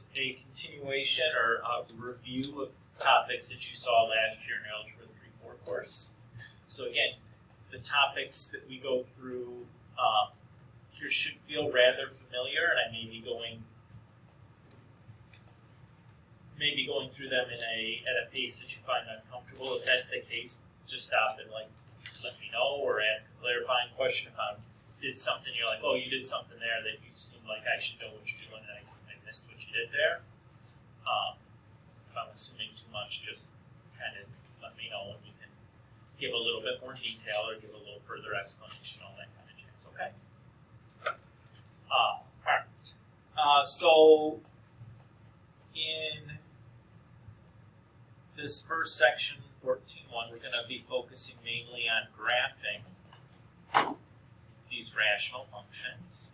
is a continuation or a review of topics that you saw last year in Algebra 3-4 course. So again, the topics that we go through here should feel rather familiar, and I may be going through them at a pace that you find uncomfortable. If that's the case, just stop and let me know, or ask a clarifying question if I did something you're like, oh, you did something there that you seem like I should know what you're doing, and I missed what you did there. If I'm assuming too much, just kind of let me know, and we can give a little bit more detail or give a little further explanation, all that kind of jazz. Okay. All right. So in this first section, 14.1, we're going to be focusing mainly on graphing these rational functions.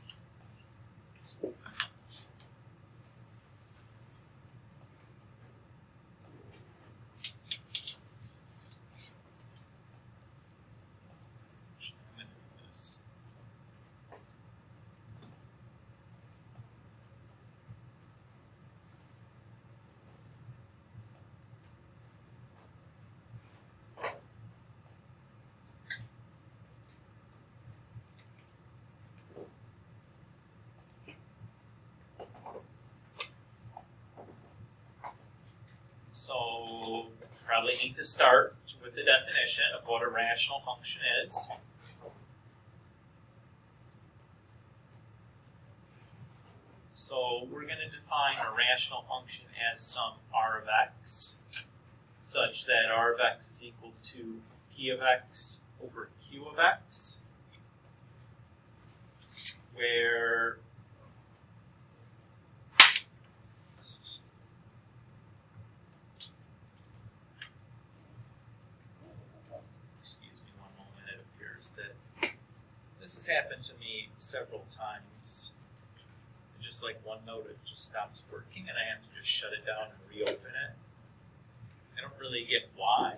So probably need to start with the definition of what a rational function is. So we're going to define a rational function as some r of x, such that r of x is equal to p of x over q of x, where this has happened to me several times. Just like OneNote, it just stops working and I have to just shut it down and reopen it. I don't really get why,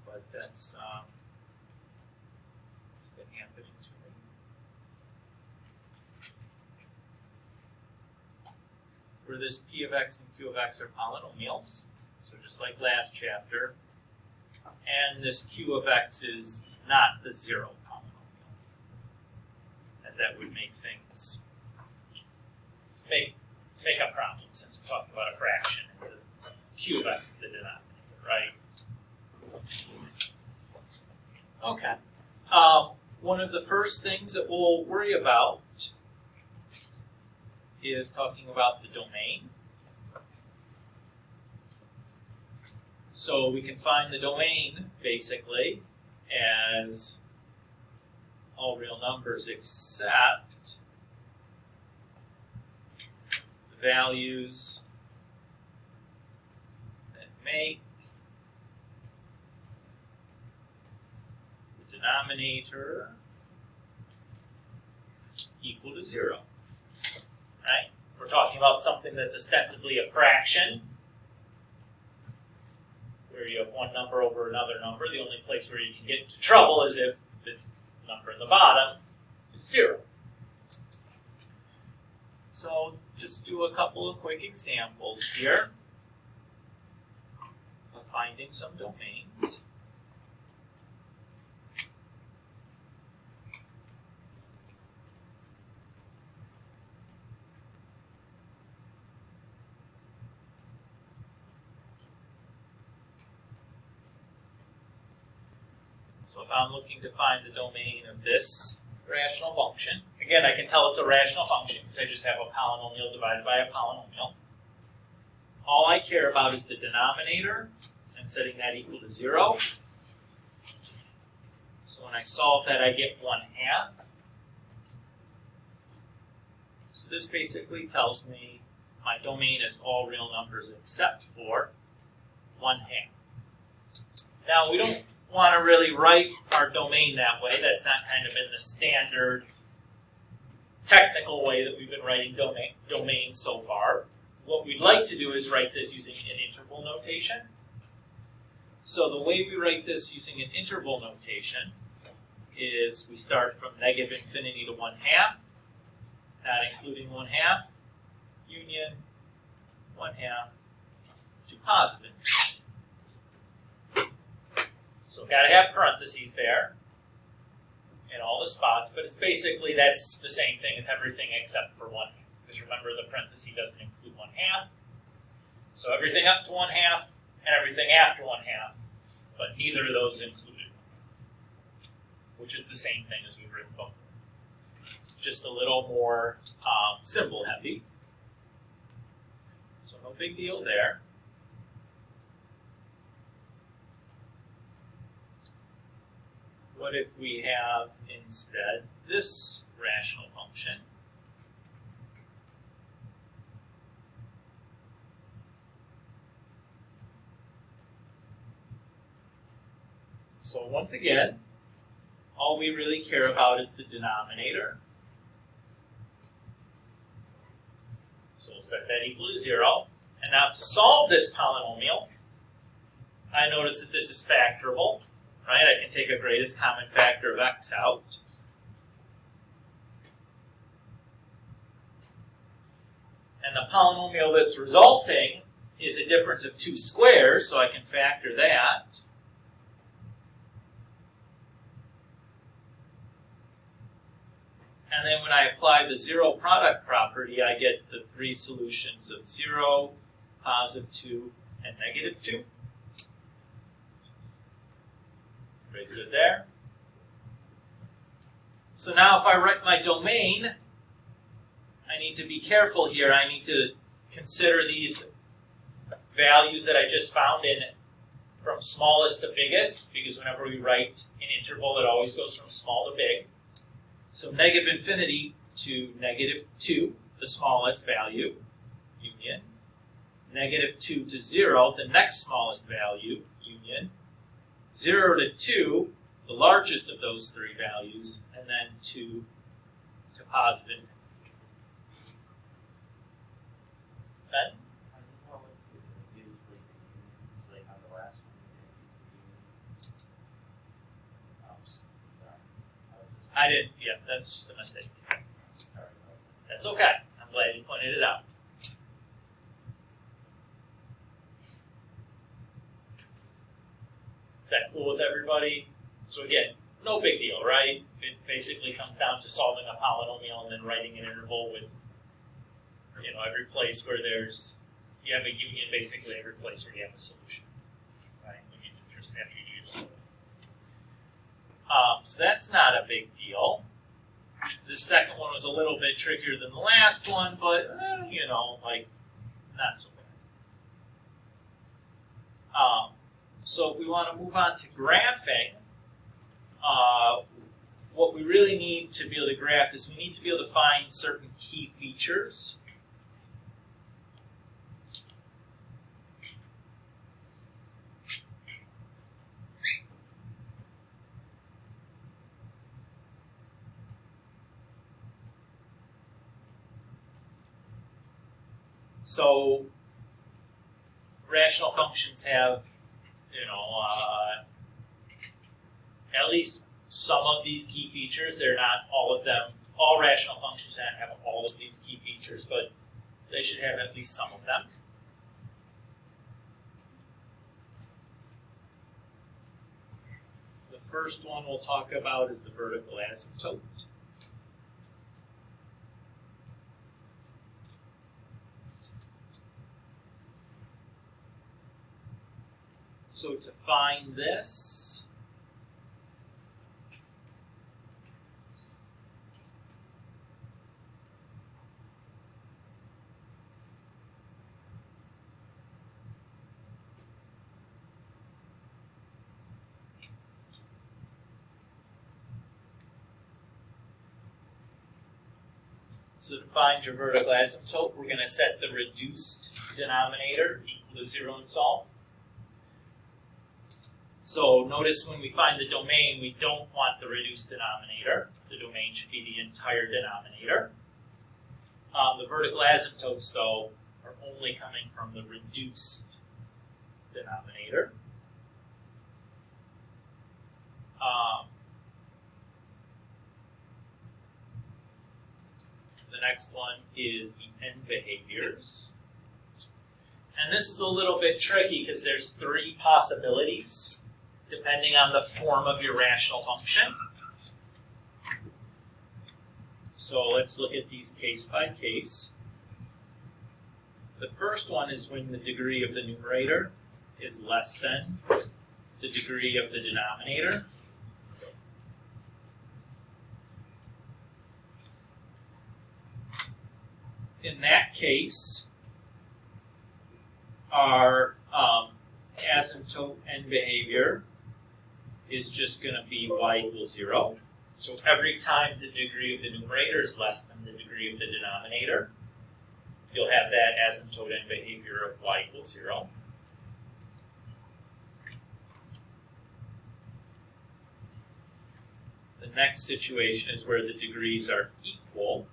but that's been happening to me. Where this p of x and q of x are polynomials, so just like last chapter, and this q of x is not the zero polynomial, as that would make things make a problem since we're talking about a fraction and the q of x is the denominator, right? Okay. One of the first things that we'll worry about is talking about the domain. So we can find the domain, basically, as all real numbers except the values that make the denominator equal to 0. Right? We're talking about something that's ostensibly a fraction, where you have one number over another number. The only place where you can get into trouble is if the number in the bottom is 0. So just do a couple of quick examples here of finding some domains. So if I'm looking to find the domain of this rational function, again, I can tell it's a rational function because I just have a polynomial divided by a polynomial. All I care about is the denominator and setting that equal to 0. So when I solve that, I get 1/2. So this basically tells me my domain is all real numbers except for 1/2. Now, we don't want to really write our domain that way. That's not kind of in the standard technical way that we've been writing domains so far. What we'd like to do is write this using an interval notation. So the way we write this using an interval notation is we start from -∞ to 1/2, not including 1/2, union 1/2 to positive infinity. So got to have parentheses there in all the spots, but it's basically, that's the same thing as everything except for 1/2. Because remember, the parenthesis doesn't include 1/2. So everything up to 1/2 and everything after 1/2, but neither of those included 1/2, which is the same thing as we've written before. Just a little more symbol heavy. So no big deal there. What if we have instead this rational function? So once again, all we really care about is the denominator. So we'll set that equal to 0. And now to solve this polynomial, I notice that this is factorable, right? I can take a greatest common factor of x out. And the polynomial that's resulting is a difference of 2 squares, so I can factor that. And then when I apply the zero product property, I get the 3 solutions of 0, positive 2, and negative 2. Everybody's good there? So now if I write my domain, I need to be careful here. I need to consider these values that I just found in from smallest to biggest, because whenever we write an interval, it always goes from small to big. So negative infinity to negative 2, the smallest value, union. Negative 2 to 0, the next smallest value, union. 0 to 2, the largest of those 3 values, and then 2 to positive infinity. Ben? I didn't, yeah, that's the mistake. That's okay. I'm glad you pointed it out. Is that cool with everybody? So again, no big deal, right? It basically comes down to solving a polynomial and then writing an interval with, every place where you have a union, basically every place where you have a solution. Right? When you just have to use it. So that's not a big deal. The second one was a little bit trickier than the last one, but, not so bad. So if we want to move on to graphing, what we really need to be able to graph is we need to be able to find certain key features. So rational functions have, at least some of these key features. They're not all of them. All rational functions don't have all of these key features, but they should have at least some of them. The first one we'll talk about is the vertical asymptote. So to find this, to find your vertical asymptote, we're going to set the reduced denominator equal to 0 and solve. So notice when we find the domain, we don't want the reduced denominator. The domain should be the entire denominator. The vertical asymptotes, though, are only coming from the reduced denominator. Then next one is the end behaviors. And this is a little bit tricky because there's 3 possibilities depending on the form of your rational function. So let's look at these case by case. The first one is when the degree of the numerator is less than the degree of the denominator. In that case, our asymptote end behavior is just going to be y equals 0. So every time the degree of the numerator is less than the degree of the denominator, you'll have that asymptote end behavior of y equals 0. The next situation is where the degrees are equal.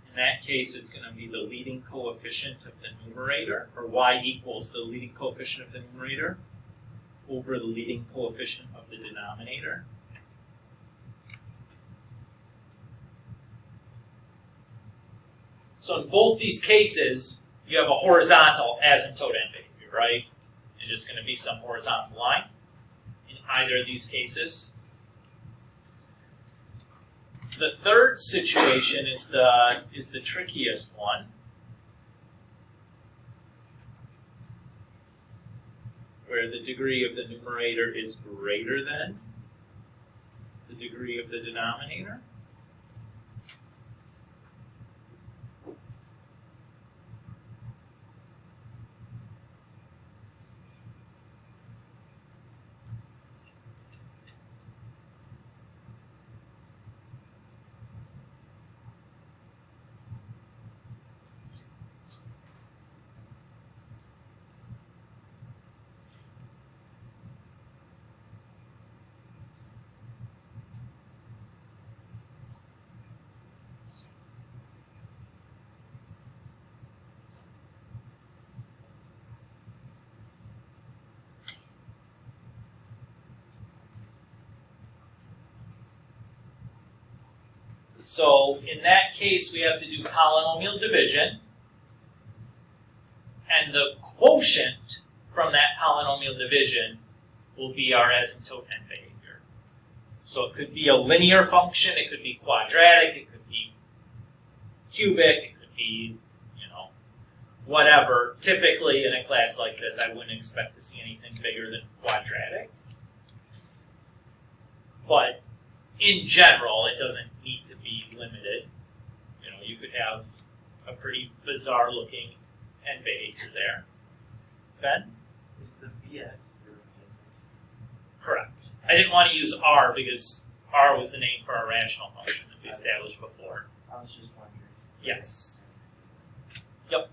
In that case, it's going to be the leading coefficient of the numerator, or y equals the leading coefficient of the numerator over the leading coefficient of the denominator. So in both these cases, you have a horizontal asymptote end behavior, right? It's just going to be some horizontal line in either of these cases. The third situation is the trickiest one, where the degree of the numerator is greater than the degree of the denominator. So in that case, we have to do polynomial division, and the quotient from that polynomial division will be our asymptote end behavior. So it could be a linear function, it could be quadratic, it could be cubic, it could be, whatever. Typically in a class like this, I wouldn't expect to see anything bigger than quadratic. But in general, it doesn't need to be limited. You could have a pretty bizarre looking end behavior there. Ben? Is the Vx Correct. I didn't want to use R because R was the name for our rational function that we established before. I was just wondering. Yes. Yep.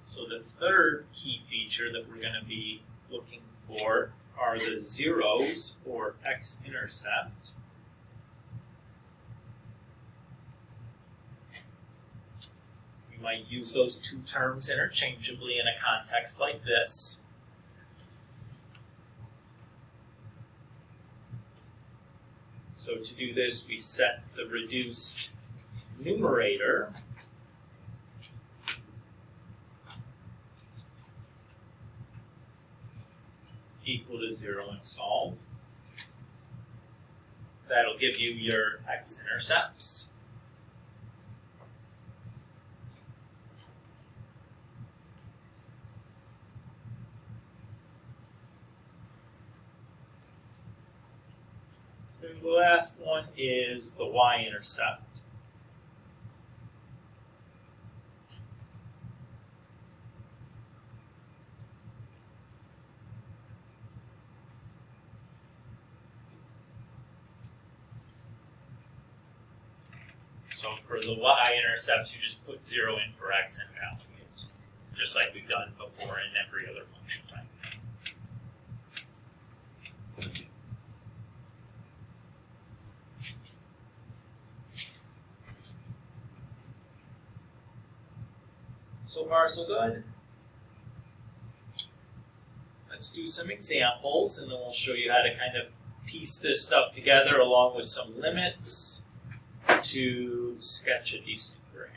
So the third key feature that we're going to be looking for are the zeros, or x-intercept. We might use those two terms interchangeably in a context like this. So to do this, we set the reduced numerator equal to 0 and solve. That'll give you your x-intercepts. And the last one is the y-intercept. So for the y-intercepts, you just put 0 in for x and value it, just like we've done before in every other function type. So far, so good. Let's do some examples, and then we'll show you how to kind of piece this stuff together along with some limits to sketch a decent graph.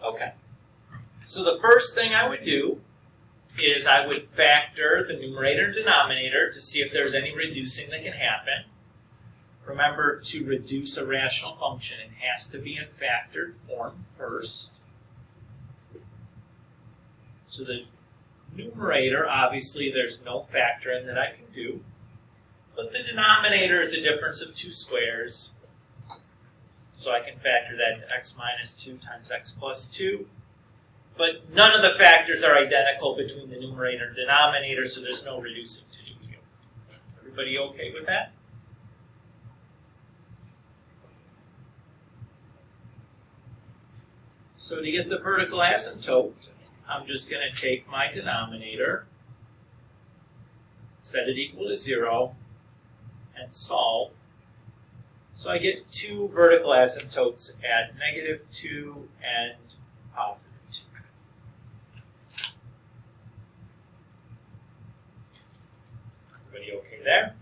Okay. So the first thing I would do is I would factor the numerator and denominator to see if there's any reducing that can happen. Remember, to reduce a rational function, it has to be in factored form first. So the numerator, obviously, there's no factoring that I can do. But the denominator is a difference of two squares. So I can factor that to x minus 2 times x plus 2. But none of the factors are identical between the numerator and denominator, so there's no reducing to do here. Everybody okay with that? So to get the vertical asymptote, I'm just going to take my denominator, set it equal to 0, and solve. So I get two vertical asymptotes at -2 and +2. Everybody okay there?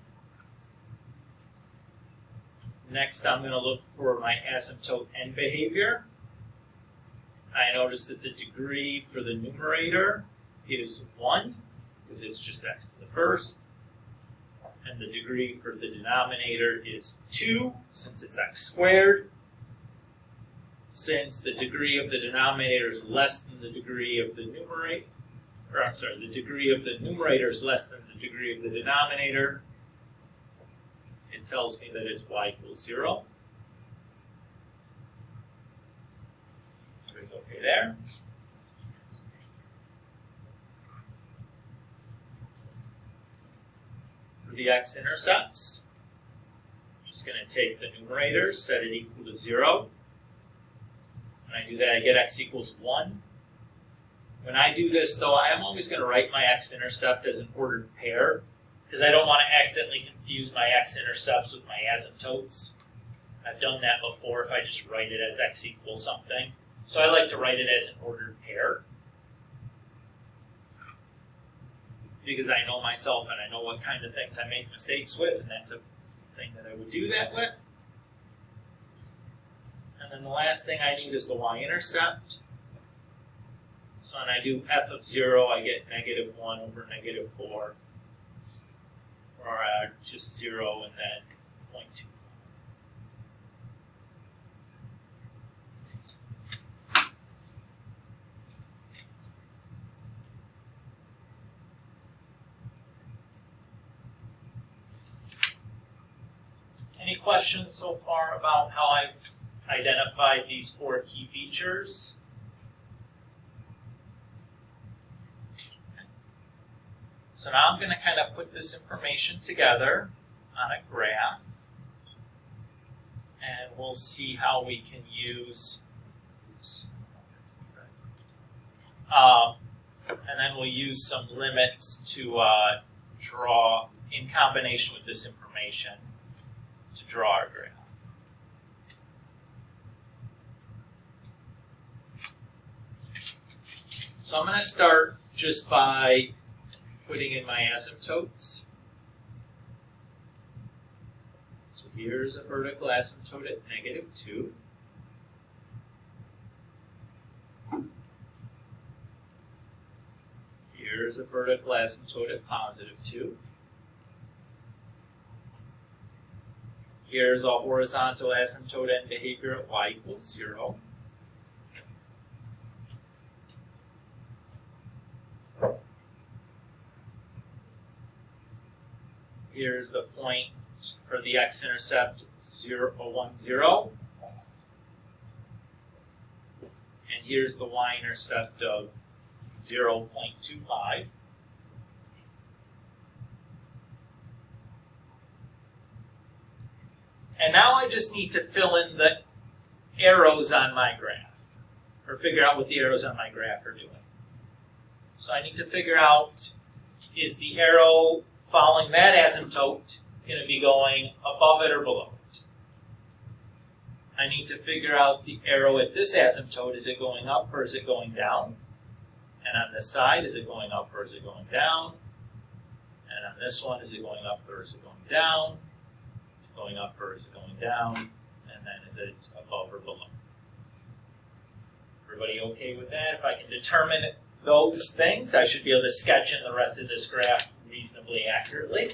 Next, I'm going to look for my asymptote end behavior. I notice that the degree for the numerator is 1, because it's just x to the first. And the degree for the denominator is 2, since it's x squared. Since the degree of the denominator is less than the degree of the numerator, the degree of the numerator is less than the degree of the denominator, it tells me that it's y equals 0. Everybody's okay there? For the x-intercepts, I'm just going to take the numerator, set it equal to 0. When I do that, I get x equals 1. When I do this, though, I'm always going to write my x-intercept as an ordered pair, because I don't want to accidentally confuse my x-intercepts with my asymptotes. I've done that before if I just write it as x equals something. So I like to write it as an ordered pair, because I know myself and I know what kind of things I make mistakes with, and that's a thing that I would do that with. And then the last thing I need is the y-intercept. So when I do f of 0, I get -1 over -4, or just 0 and then 0.2. Any questions so far about how I've identified these 4 key features? So now I'm going to kind of put this information together on a graph, and we'll see how we can use, and then we'll use some limits to draw, in combination with this information, to draw our graph. So I'm going to start just by putting in my asymptotes. So here's a vertical asymptote at -2. Here's a vertical asymptote at +2. Here's a horizontal asymptote end behavior at y equals 0. Here's the point for the x-intercept 0, 1, 0. And here's the y-intercept of 0.25. And now I just need to fill in the arrows on my graph. or figure out what the arrows on my graph are doing. So I need to figure out, is the arrow following that asymptote going to be going above it or below it? I need to figure out the arrow at this asymptote, is it going up or is it going down? And on this side, is it going up or is it going down? And on this one, is it going up or is it going down? Is it going up or is it going down? And then is it above or below? Everybody okay with that? If I can determine those things, I should be able to sketch in the rest of this graph reasonably accurately.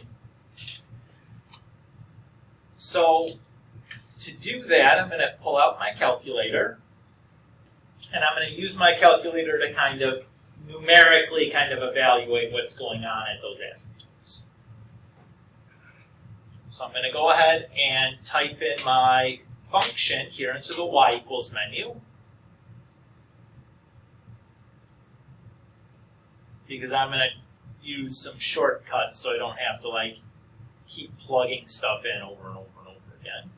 So to do that, I'm going to pull out my calculator, and I'm going to use my calculator to kind of numerically kind of evaluate what's going on at those asymptotes. So I'm going to go ahead and type in my function here into the y equals menu, because I'm going to use some shortcuts so I don't have to like keep plugging stuff in over and over and over again.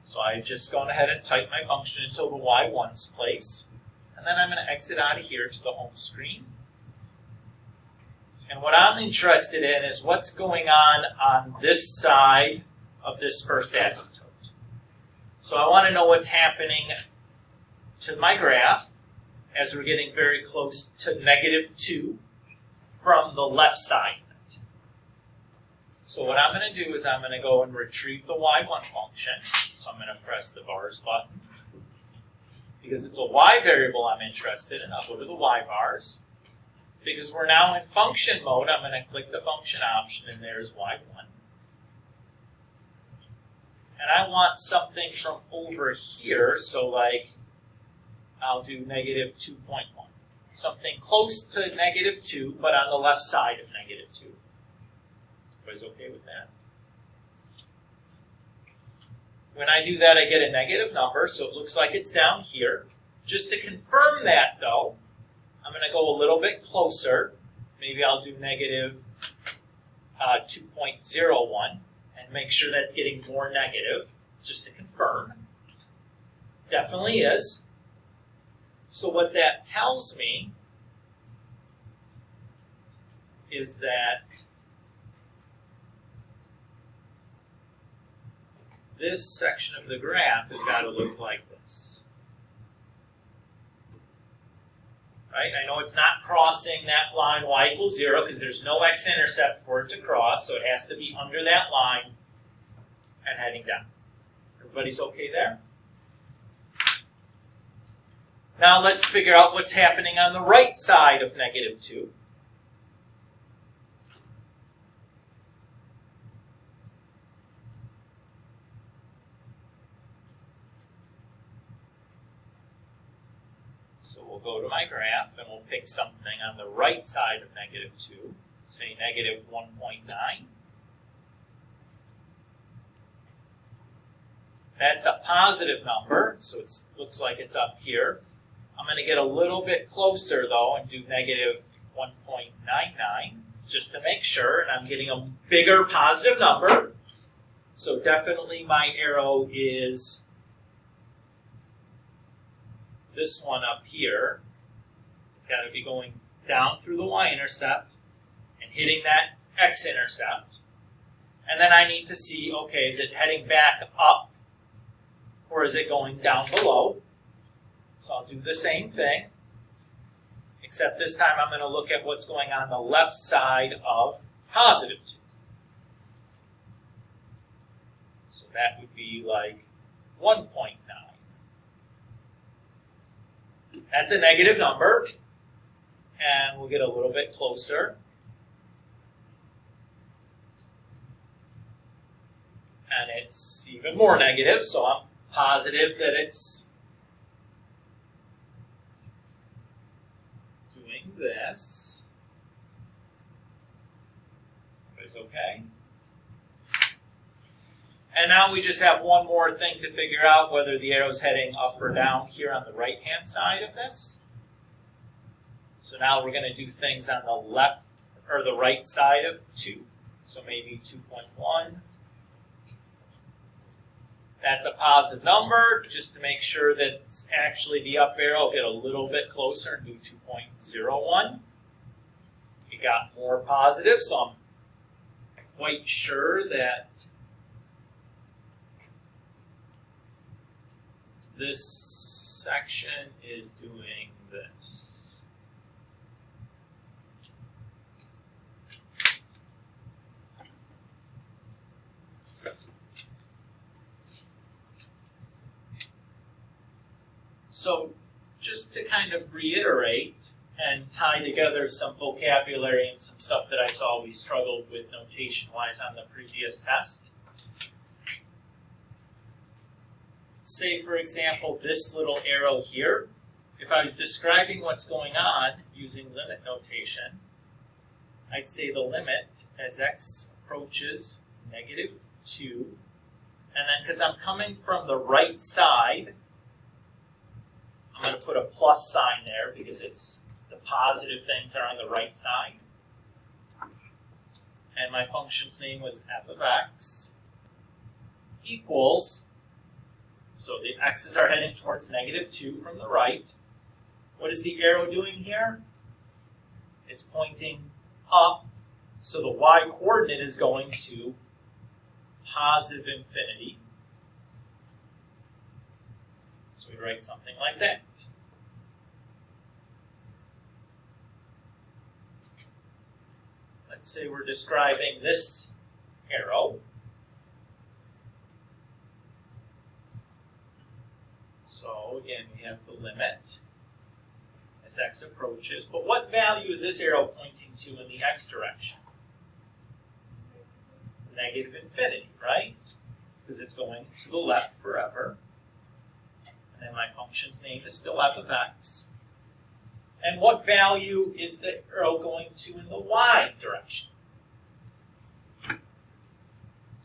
So I've just gone ahead and typed my function into the y1's place, and then I'm going to exit out of here to the home screen. And what I'm interested in is what's going on this side of this first asymptote. So I want to know what's happening to my graph as we're getting very close to -2 from the left side of it. So what I'm going to do is I'm going to go and retrieve the y1 function. So I'm going to press the bars button. Because it's a y variable I'm interested in, I'll go to the y bars. Because we're now in function mode, I'm going to click the function option, and there's y1. And I want something from over here, so like I'll do -2.1. Something close to -2, but on the left side of -2. Everybody's okay with that? When I do that, I get a negative number, so it looks like it's down here. Just to confirm that, though, I'm going to go a little bit closer. Maybe I'll do -2.01 and make sure that's getting more negative, just to confirm. Definitely is. So what that tells me is that this section of the graph has got to look like this. Right? I know it's not crossing that line y equals 0 because there's no x-intercept for it to cross, so it has to be under that line and heading down. Everybody's okay there? Now let's figure out what's happening on the right side of -2. So we'll go to my graph and we'll pick something on the right side of -2, say -1.9. That's a positive number, so it looks like it's up here. I'm going to get a little bit closer, though, and do -1.99, just to make sure, and I'm getting a bigger positive number. So definitely my arrow is this one up here. It's got to be going down through the y-intercept and hitting that x-intercept. And then I need to see, okay, is it heading back up or is it going down below? So I'll do the same thing, except this time I'm going to look at what's going on the left side of +2. So that would be like 1.9. That's a negative number, and we'll get a little bit closer. And it's even more negative, so I'm positive that it's doing this. Everybody's okay? And now we just have one more thing to figure out, whether the arrow's heading up or down here on the right-hand side of this. So now we're going to do things on the left or the right side of 2. So maybe 2.1. That's a positive number. Just to make sure that it's actually the up arrow, I'll get a little bit closer and do 2.01. You got more positive, so I'm quite sure that this section is doing this. So just to kind of reiterate and tie together some vocabulary and some stuff that I saw we struggled with notation-wise on the previous test. Say, for example, this little arrow here. If I was describing what's going on using limit notation, I'd say the limit as x approaches -2, and then because I'm coming from the right side, I'm going to put a plus sign there because it's the positive things are on the right side. And my function's name was f of x equals, so the x's are heading towards -2 from the right. What is the arrow doing here? It's pointing up, so the y coordinate is going to positive infinity. So we write something like that. Let's say we're describing this arrow. So again, we have the limit as x approaches. But what value is this arrow pointing to in the x direction? -infinity, right? Because it's going to the left forever. And then my function's name is still f of x. And what value is the arrow going to in the y direction?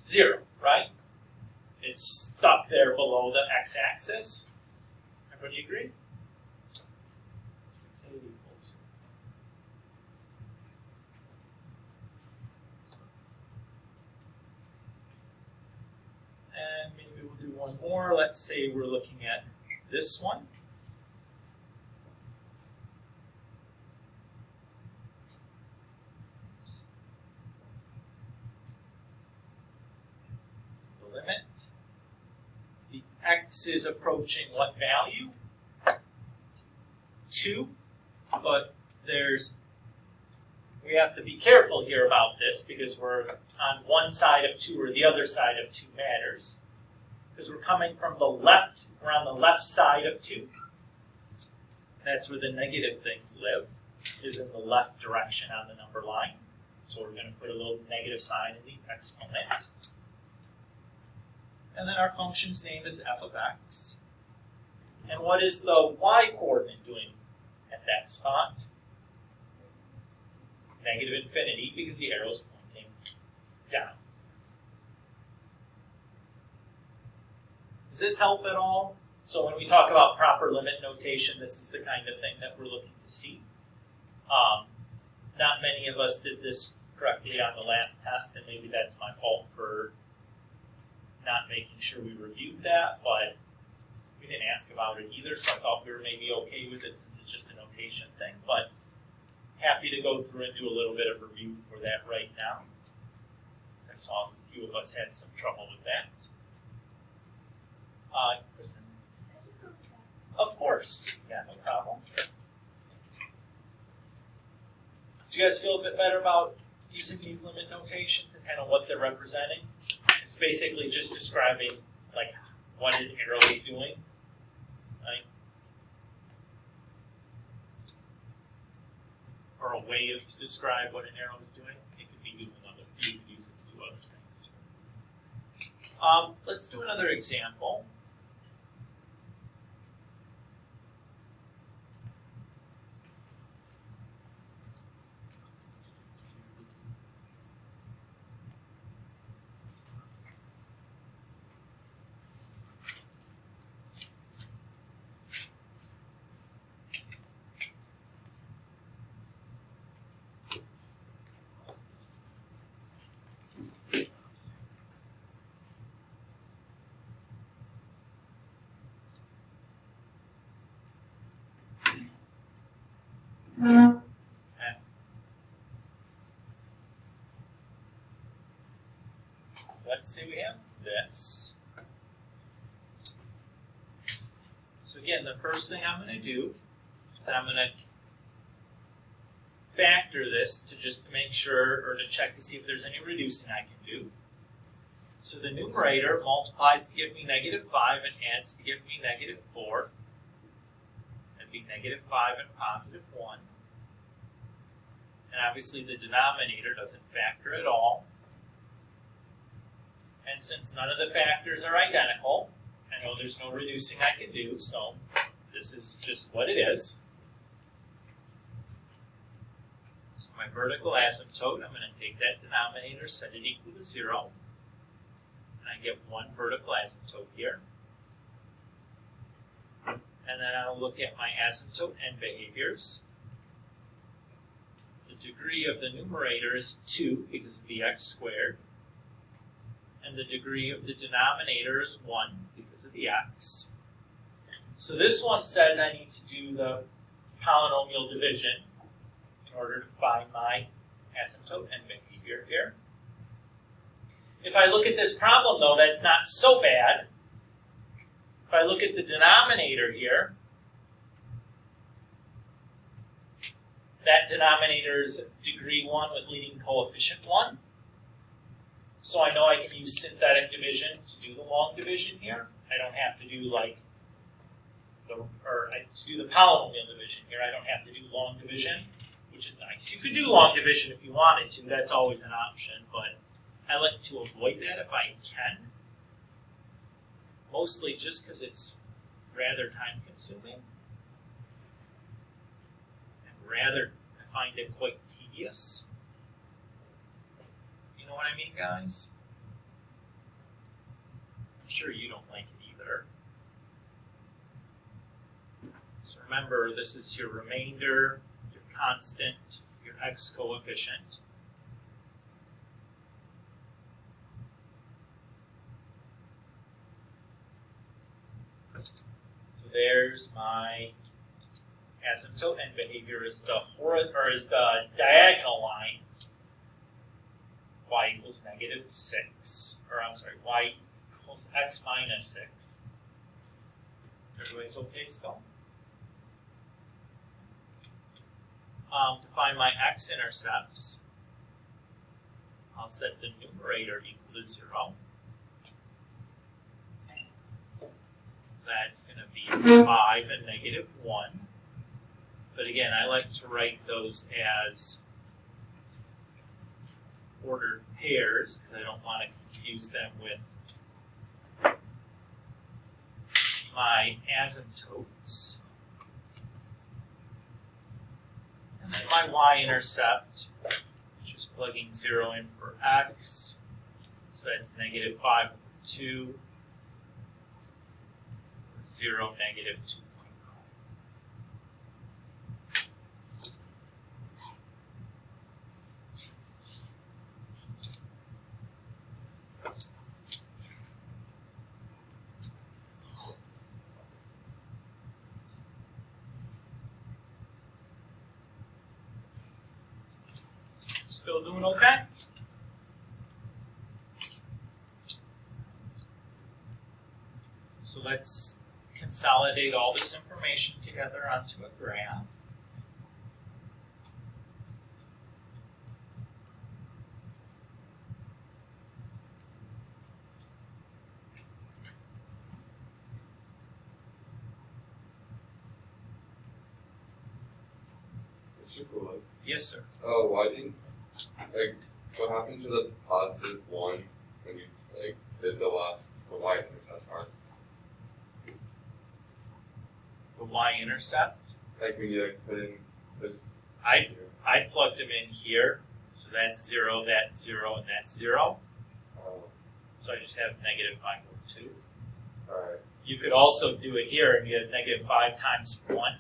0, right? It's stuck there below the x-axis. Everybody agree? So we say it equals. And maybe we'll do one more. Let's say we're looking at this one. The limit. The x is approaching what value? 2. But we have to be careful here about this because we're on one side of 2 or the other side of 2 matters. Because we're coming from the left, we're on the left side of 2. That's where the negative things live, is in the left direction on the number line. So we're going to put a little negative sign in the exponent. And then our function's name is f of x. And what is the y coordinate doing at that spot? -infinity, because the arrow is pointing down. Does this help at all? So when we talk about proper limit notation, this is the kind of thing that we're looking to see. Not many of us did this correctly on the last test, and maybe that's my fault for not making sure we reviewed that, but we didn't ask about it either, so I thought we were maybe okay with it since it's just a notation thing. But happy to go through and do a little bit of review for that right now, because I saw a few of us had some trouble with that. Kristen? Of course. Yeah, no problem. Do you guys feel a bit better about using these limit notations and kind of what they're representing? It's basically just describing like what an arrow is doing, right? Or a way to describe what an arrow is doing. It could be doing you could use it to do other things too. Let's do another example. let's say we have this. So again, the first thing I'm going to do is I'm going to factor this to just make sure, or to check to see if there's any reducing I can do. So the numerator multiplies to give me -5 and adds to give me -4. That'd be -5 and +1. And obviously the denominator doesn't factor at all. And since none of the factors are identical, I know there's no reducing I can do, so this is just what it is. So my vertical asymptote, I'm going to take that denominator, set it equal to 0, and I get one vertical asymptote here. And then I'll look at my asymptote end behaviors. The degree of the numerator is 2 because of the x squared. And the degree of the denominator is 1 because of the x. So this one says I need to do the polynomial division in order to find my asymptote end behavior here. If I look at this problem, though, that's not so bad. If I look at the denominator here, that denominator is degree 1 with leading coefficient 1. So I know I can use synthetic division to do the long division here. I don't have to do to do the polynomial division here. I don't have to do long division, which is nice. You could do long division if you wanted to. That's always an option, but I like to avoid that if I can. Mostly just because it's rather time consuming. And I find it quite tedious. You know what I mean, guys? I'm sure you don't like it either. So remember, this is your remainder, your constant, your x coefficient. So there's my asymptote end behavior is the diagonal line. Y equals -6, or I'm sorry, y equals x minus 6. Everybody's okay still? To find my x-intercepts, I'll set the numerator equal to 0. So that's going to be 5 and -1. But again, I like to write those as ordered pairs because I don't want to confuse them with my asymptotes. And then my y-intercept, just plugging 0 in for x. So that's -5 over 2, 0, -2.5. Still doing okay? So let's consolidate all this information together onto a graph. Mr. Cooley. Yes, sir. Oh, why didn't what happened to the +1 when you did the y-intercept part? The y-intercept. When you put in this. I plugged them in here, so that's 0, that's 0, and that's 0. So I just have -5 over 2. Alright. You could also do it here and get -5 times 1,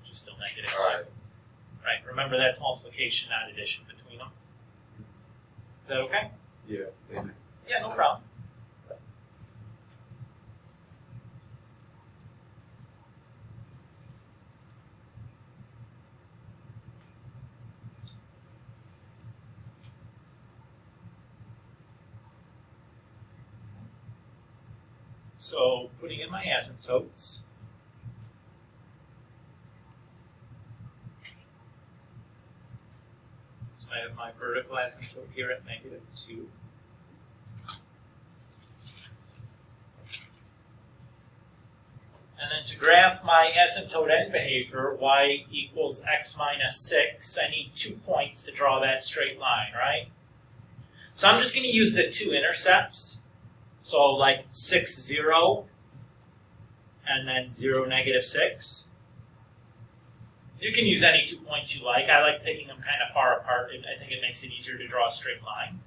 which is still -5. Alright. Right, remember that's multiplication, not addition between them. Is that okay? Yeah. Thank you. Yeah, no problem. So putting in my asymptotes. So I have my vertical asymptote here at -2. And then to graph my asymptote end behavior, y equals x minus 6, I need 2 points to draw that straight line, right? So I'm just going to use the 2 intercepts. So like 6, 0, and then 0, -6. You can use any 2 points you like. I like picking them kind of far apart. I think it makes it easier to draw a straight line.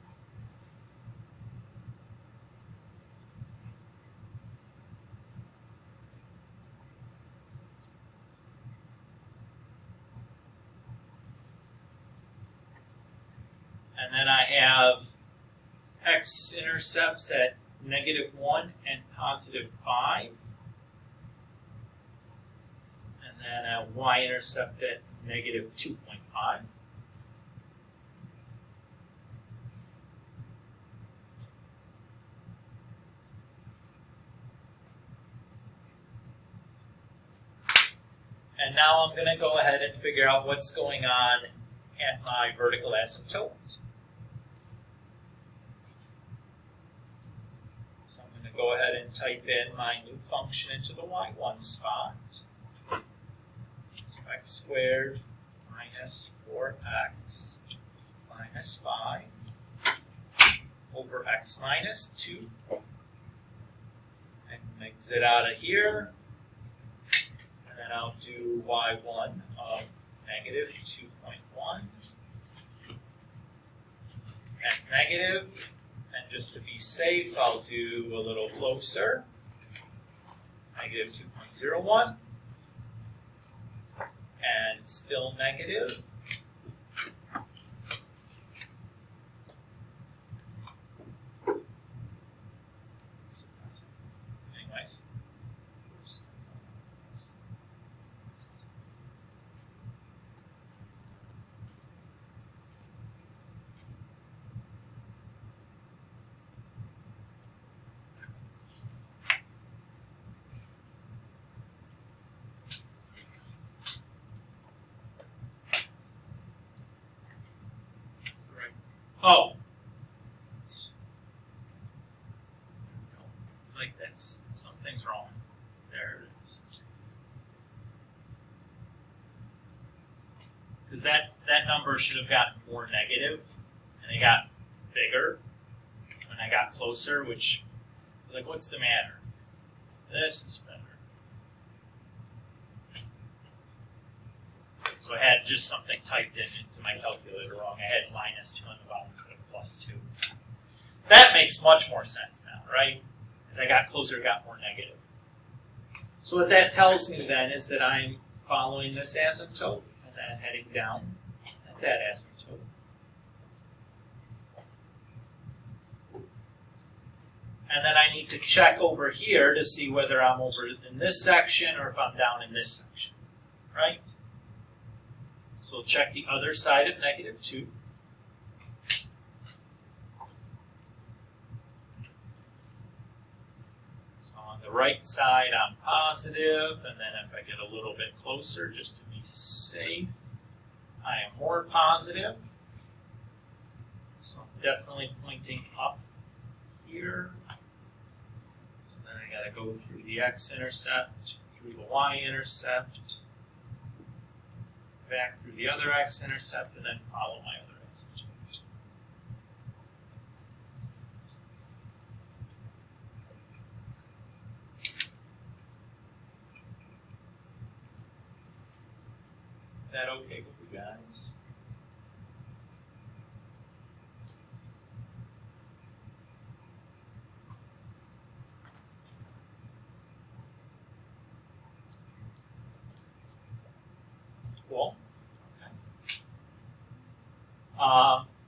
And then I have x-intercepts at -1 and +5. And then a y-intercept at -2.5. And now I'm going to go ahead and figure out what's going on at my vertical asymptote. So I'm going to go ahead and type in my new function into the y1 spot. So x squared minus 4x minus 5 over x minus 2. And exit out of here. And then I'll do y1 of -2.1. That's negative. And just to be safe, I'll do a little closer. -2.01. And it's still negative. Anyways. Oops. Oh. It's like that's something's wrong. There it is. Because that number should have gotten more negative, and it got bigger when I got closer, which was like, what's the matter? This is better. So I had just something typed into my calculator wrong. I had -2 on the bottom instead of +2. That makes much more sense now, right? As I got closer, it got more negative. So what that tells me then is that I'm following this asymptote and then heading down at that asymptote. And then I need to check over here to see whether I'm over in this section or if I'm down in this section, right? So we'll check the other side of -2. So on the right side, I'm positive, and then if I get a little bit closer, just to be safe, I am more positive. So I'm definitely pointing up here. So then I got to go through the x-intercept, through the y-intercept, back through the other x-intercept, and then follow my other x-intercept. Is that okay with you guys? Cool. Okay.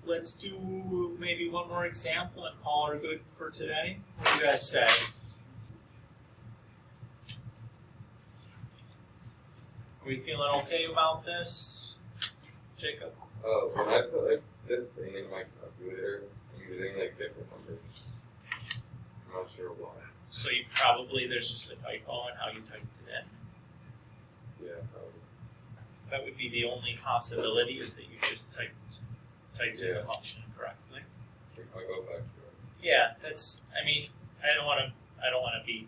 Let's do maybe one more example and call her good for today. What do you guys say? Are we feeling okay about this? Jacob? When I put like this thing in my calculator, I'm getting like different numbers. I'm not sure why. So you probably, there's just a typo on how you typed it in. Yeah, probably. That would be the only possibility, is that you just typed in the Yeah. function correctly. I'll go back to it. Yeah, that's, I mean, I don't wanna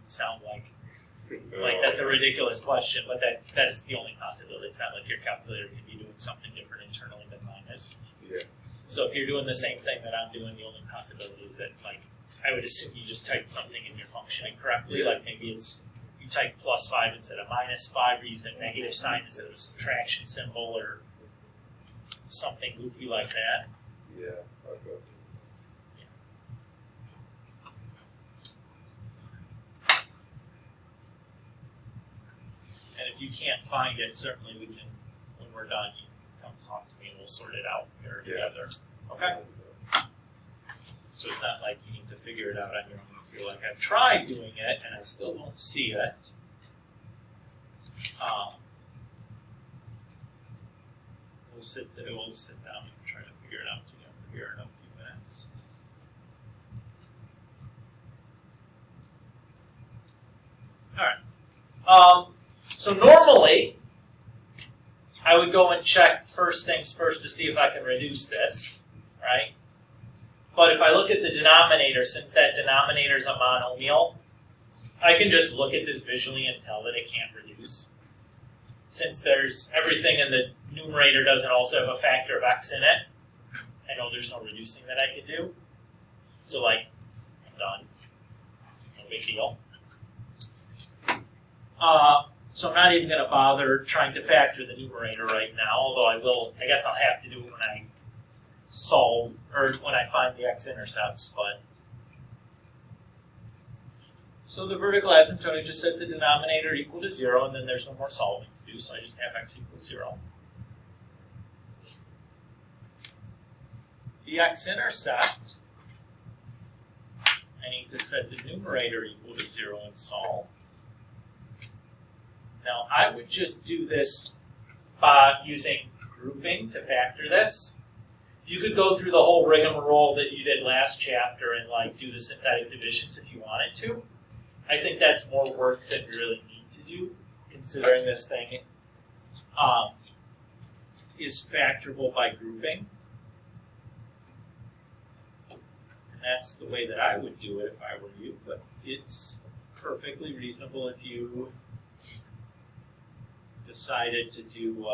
sound like No. that's a ridiculous question, but that is the only possibility. It's not like your calculator can be doing something different internally than mine is. Yeah. So if you're doing the same thing that I'm doing, the only possibility is that, like, I would assume you just typed something in your function incorrectly. Yeah. Like maybe it's, you typed +5 instead of -5, or used a negative sign instead of a subtraction symbol, or something goofy like that. Yeah, I'll go. And if you can't find it, certainly we can, when we're done, you can come talk to me and we'll sort it out here Yeah. together. Okay? So it's not like you need to figure it out on your own. If you're like, I've tried doing it and I still don't see it. We'll sit down and try to figure it out together here in a few minutes. All right. So normally, I would go and check first things first to see if I can reduce this, right? But if I look at the denominator, since that denominator is a monomial, I can just look at this visually and tell that it can't reduce. Since there's everything in the numerator doesn't also have a factor of x in it, I know there's no reducing that I can do. So like, I'm done. No big deal. So I'm not even going to bother trying to factor the numerator right now, although I guess I'll have to do it when I solve, or when I find the x-intercepts, but. So the vertical asymptote, I just set the denominator equal to 0, and then there's no more solving to do, so I just have x equals 0. The x-intercept, I need to set the numerator equal to 0 and solve. Now, I would just do this by using grouping to factor this. You could go through the whole rigmarole that you did last chapter and like do the synthetic divisions if you wanted to. I think that's more work than you really need to do, considering this thing is factorable by grouping. And that's the way that I would do it if I were you, but it's perfectly reasonable if you decided to do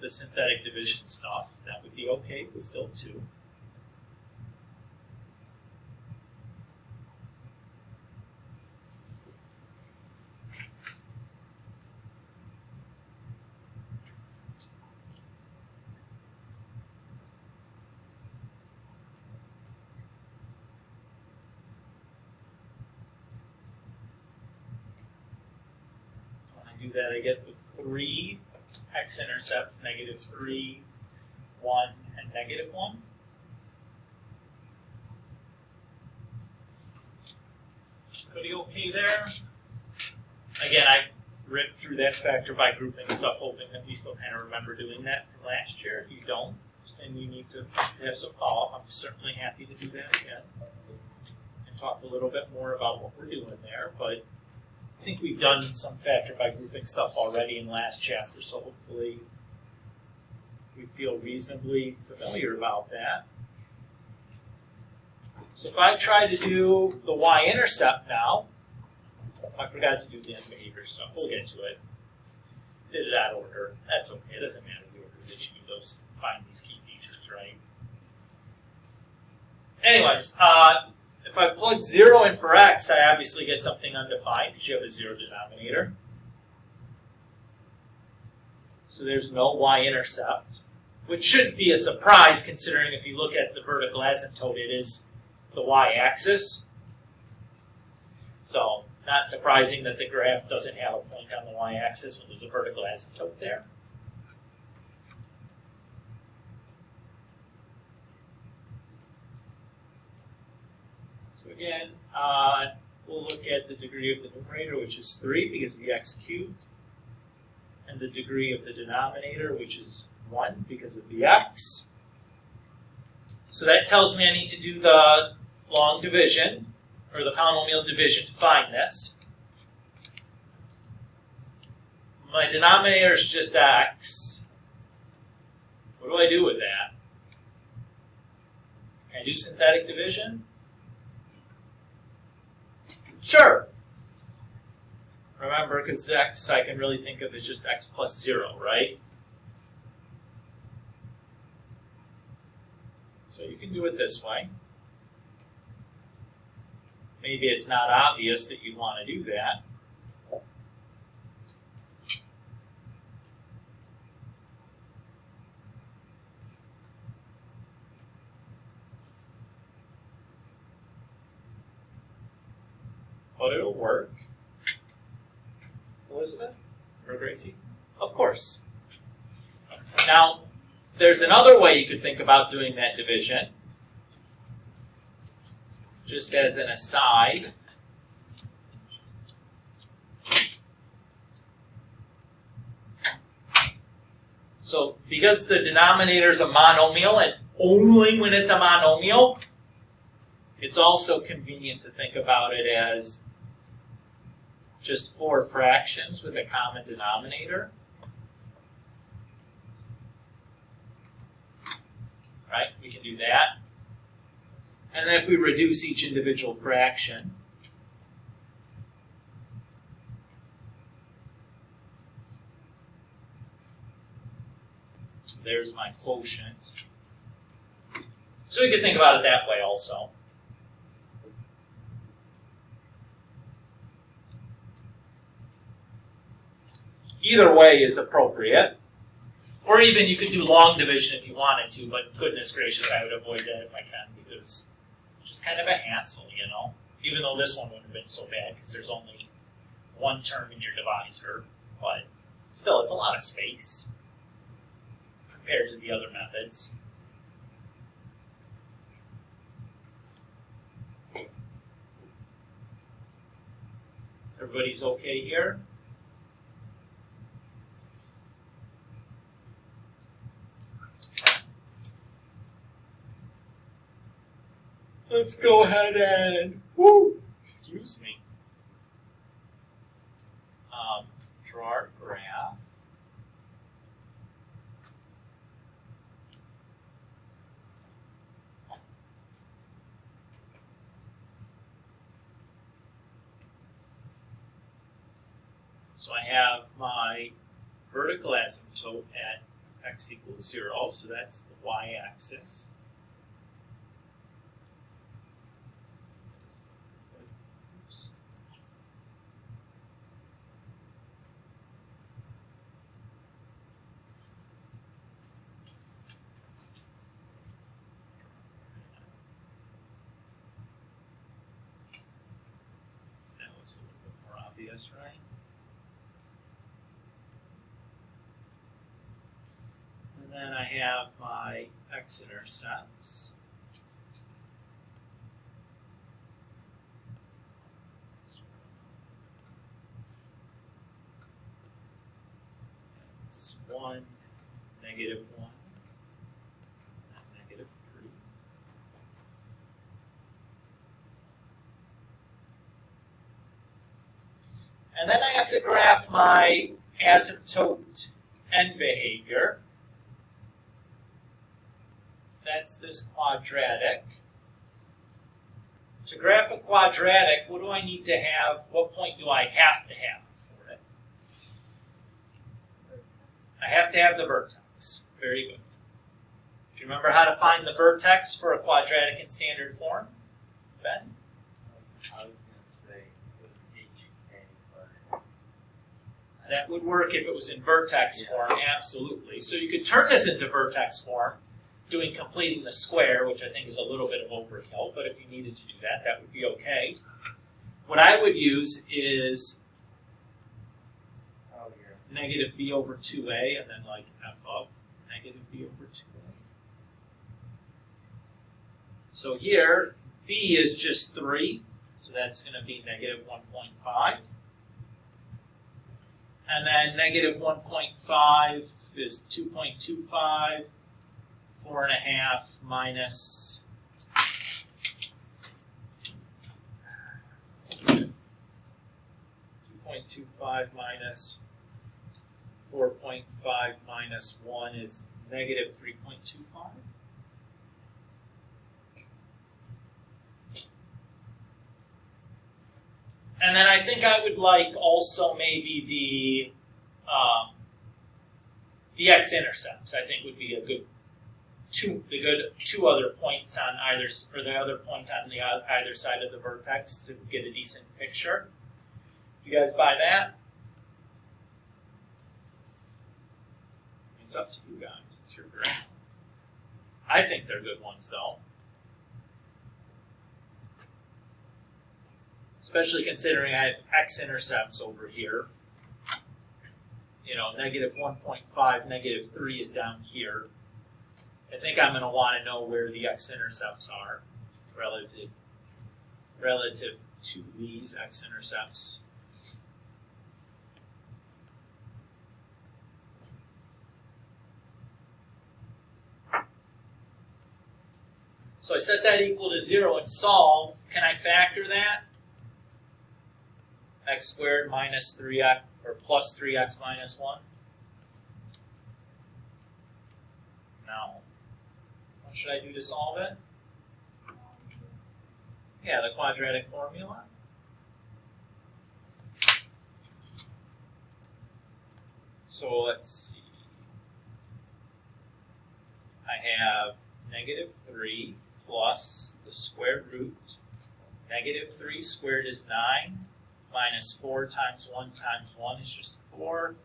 the synthetic division stuff. That would be okay, but still 2. Do that, I get the 3 x-intercepts, -3, 1, and -1. Pretty okay there. Again, I ripped through that factor by grouping stuff, hoping that we still kind of remember doing that from last year. If you don't, and you need to have some follow-up, I'm certainly happy to do that again and talk a little bit more about what we're doing there, but I think we've done some factor by grouping stuff already in last chapter, so hopefully we feel reasonably familiar about that. So if I try to do the y-intercept now, I forgot to do the end behavior stuff. We'll get to it. Did it out of order. That's okay. It doesn't matter the order that you do those. Find these key features, right? Anyways, if I plug 0 in for x, I obviously get something undefined because you have a 0 denominator. So there's no y-intercept, which shouldn't be a surprise considering if you look at the vertical asymptote, it is the y-axis. So not surprising that the graph doesn't have a point on the y-axis when there's a vertical asymptote there. Again, we'll look at the degree of the numerator, which is 3 because of the x cubed, and the degree of the denominator, which is 1 because of the x. So that tells me I need to do the long division, or the polynomial division to find this. My denominator is just x. What do I do with that? Can I do synthetic division? Sure. Remember, because x I can really think of as just x plus 0, right? So you can do it this way. Maybe it's not obvious that you want to do that. But it'll work. Elizabeth? Or Gracie? Of course. Now, there's another way you could think about doing that division. Just as an aside. So, because the denominator is a monomial, and only when it's a monomial, it's also convenient to think about it as just 4 fractions with a common denominator. Right? We can do that. And then if we reduce each individual fraction, so there's my quotient. So we can think about it that way also. Either way is appropriate. Or even you could do long division if you wanted to, but goodness gracious, I would avoid that if I can, because it's just kind of a hassle, you know? Even though this one wouldn't have been so bad, because there's only one term in your divisor, but still, it's a lot of space compared to the other methods. Everybody's okay here? Let's go ahead and, excuse me, draw our graph. So I have my vertical asymptote at x equals 0, so that's the y-axis. Obvious, right? And then I have my x-intercepts. It's 1, -1, and -3. And then I have to graph my asymptote end behavior. That's this quadratic. To graph a quadratic, what do I need to have? What point do I have to have for it? I have to have the vertex. Very good. Do you remember how to find the vertex for a quadratic in standard form? Ben? I was going to say HK, but That would work if it was in vertex form, absolutely. So you could turn this into vertex form, completing the square, which I think is a little bit of overkill, but if you needed to do that, that would be okay. What I would use is negative b over 2a, and then like f of negative b over 2a. So here, b is just 3, so that's going to be negative 1.5. And then negative 1.5 is 2.25, 4.5 minus 3.25 minus 4.5 minus 1 is negative 3.25. And then I think I would like also maybe the x-intercepts. I think would be a good two other points on either, or the other point on the either side of the vertex to get a decent picture. You guys buy that? It's up to you guys. It's your brain. I think they're good ones though. Especially considering I have x-intercepts over here. You know, negative 1.5, negative 3 is down here. I think I'm going to want to know where the x-intercepts are relative to these x-intercepts. So I set that equal to 0 and solve. Can I factor that? X squared minus 3x, or plus 3x minus 1? No. What should I do to solve it? Yeah, the quadratic formula. So let's see. I have negative 3 plus the square root. Negative 3 squared is 9. Minus 4 times 1 times 1 is just 4.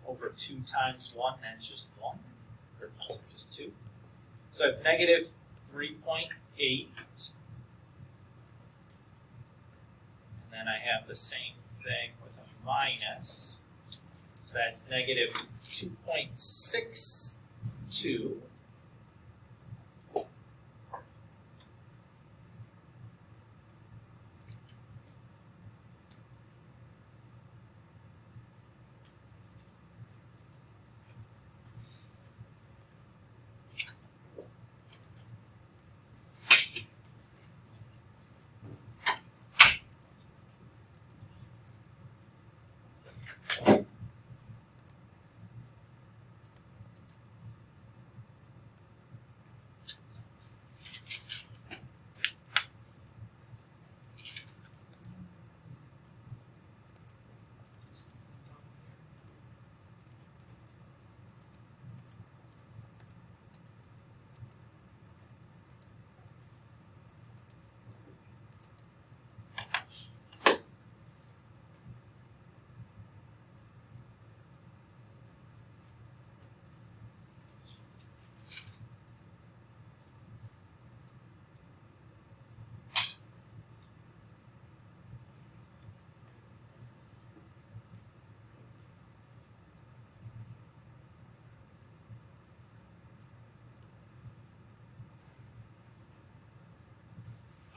Over 2 times 1, that's just 1. Or no, just 2. So I have negative 3.8. And then I have the same thing with a minus. So that's negative 2.62.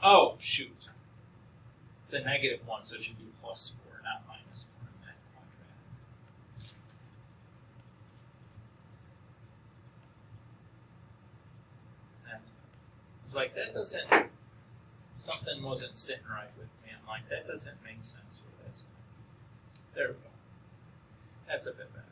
Oh, shoot. It's a negative 1, so it should be plus 4, not minus 4 in that quadratic. It's like, that doesn't, something wasn't sitting right with me. I'm like, that doesn't make sense where that's going. There we go. That's a bit better.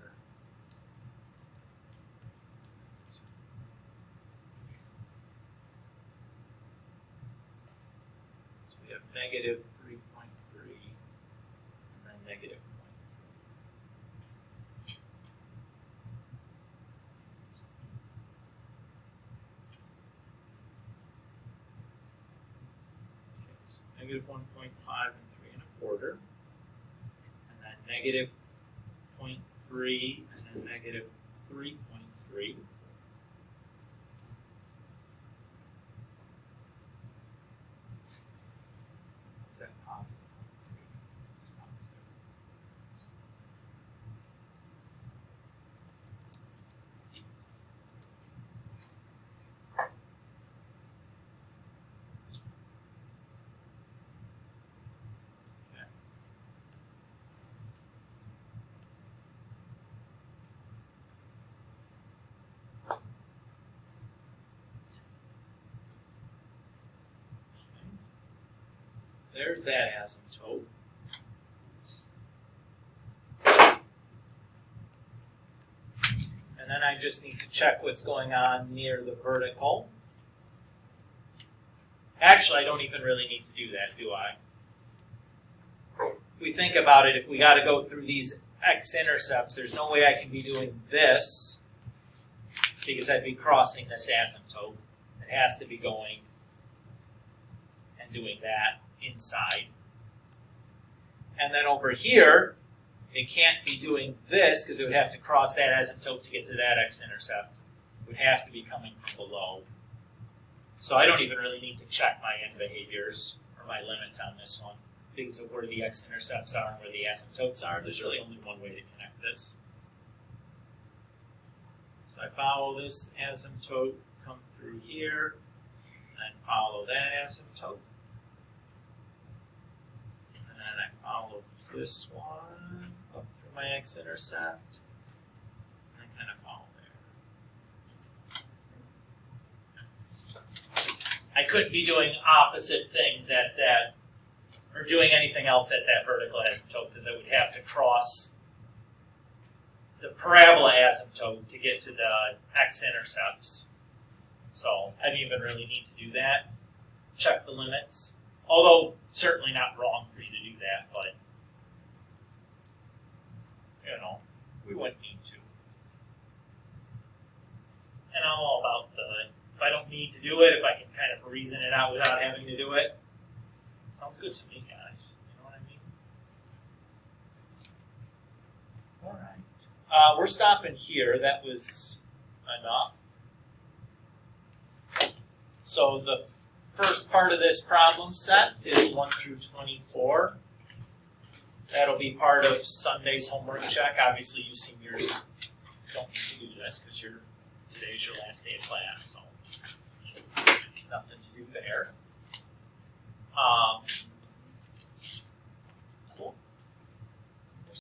Negative 3.3 and then negative 0.3. Okay, so negative 1.5 and 3.25, and then negative 0.3 and then negative 3.3. That positive. It's positive. Okay. There's that asymptote. And then I just need to check what's going on near the vertical. Actually, I don't even really need to do that, do I? If we think about it, if we got to go through these x-intercepts, there's no way I can be doing this because I'd be crossing this asymptote. It has to be going and doing that inside. And then over here, it can't be doing this because it would have to cross that asymptote to get to that x-intercept. It would have to be coming from below. So I don't even really need to check my end behaviors or my limits on this one because of where the x-intercepts are and where the asymptotes are. There's really only one way to connect this. So I follow this asymptote, come through here, and follow that asymptote. And then I follow this one up through my x-intercept, and I kind of follow there. I couldn't be doing opposite things at that, or doing anything else at that vertical asymptote because I would have to cross the parabola asymptote to get to the x-intercepts. So I didn't even really need to do that. Check the limits. Although, certainly not wrong for you to do that, but, you know, we wouldn't need to. And I'm all about if I don't need to do it, if I can kind of reason it out without having to do it, sounds good to me, guys. You know what I mean? All right. We're stopping here. That was enough. So the first part of this problem set is 1 through 24. That'll be part of Sunday's homework check. Obviously, you seniors don't need to do this because today's your last day of class, so nothing to do there.